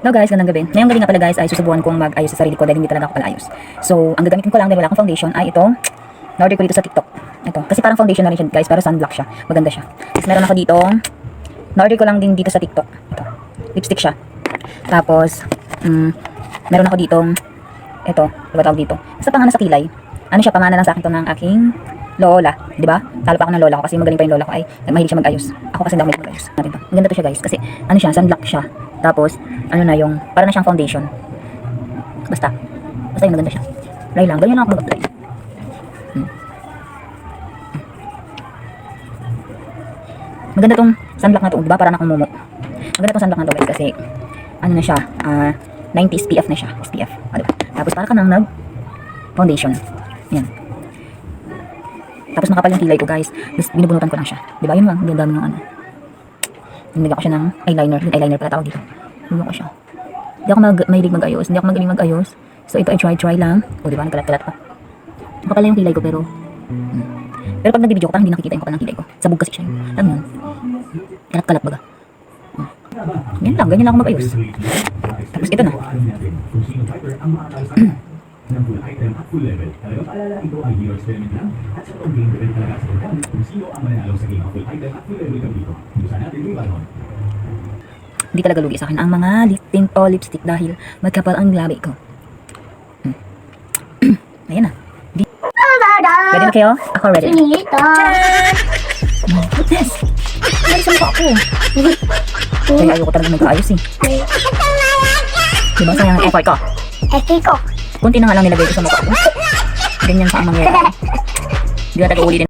Hello guys, gandang gabi. Ngayong gabi nga pala guys ay susubukan kong mag-ayos sa sarili ko dahil hindi talaga ako pala ayos. So, ang gagamitin ko lang dahil wala akong foundation ay ito. Na-order ko dito sa TikTok. Ito. Kasi parang foundation na rin siya guys, pero sunblock siya. Maganda siya. Tapos meron ako dito. Na-order ko lang din dito sa TikTok. Ito. Lipstick siya. Tapos, meron ako dito. Ito. Diba tawag dito? Basta pangana sa kilay. Ano siya, pamana lang sa akin to ng aking lola. Diba? Talo pa ako ng lola ko kasi magaling pa yung lola ko ay mahilig siya mag-ayos. Ako kasi hindi ako mahilig mag-ayos. Natin to. Maganda to siya guys kasi ano siya, sunblock siya. Tapos, ano na yung, para na siyang foundation. Basta yung maganda siya. Apply lang. Ganyan lang ako mag-apply. Maganda tong sunblock na to, diba? Para na akong mumu. Maganda tong sunblock na to guys kasi, ano na siya, 90 SPF na siya. SPF. O, diba? Tapos, para ka nang nag-foundation. Yan. Tapos, makapal yung kilay ko guys. Tapos, binubunutan ko lang siya. Diba? Yun lang. Ang dami ng ano. Nilagyan ko siya ng eyeliner. Yung eyeliner pala tawag dito. Nilagyan ko siya. Hindi ako mahilig mag-ayos. Hindi ako magaling mag-ayos. So, ito ay try lang. O, diba? Nagkalat-kalat pa. Makapal yung kilay ko pero... Pero pag nag-video ko, parang hindi nakikita yung kapal ng kilay ko. Sabog kasi siya. Alam mo yun? Kalat-kalat baga. Ganyan lang. Ganyan lang ako mag-ayos. Tapos, ito na. ng full item at full level. Talagang paalala, ito ay hero experiment lang at sa pag-game rin talaga sa pagkakas kung sino ang mananalo sa game ng full item at full level kami dito. Busan natin yung banon. Hindi talaga lugi sa akin ang mga lip tint o lipstick dahil magkapal ang labi ko. Ayan na. Ready na kayo? Ako ready. Oh my goodness. Nalisan pa ako. Kaya ayoko talaga mag-aayos eh. Diba sayang ang effort ko? Kunti na nga lang nilagay ko sa mukha ko. Ganyan sa ang mangyayari. Hindi na taga-uli din.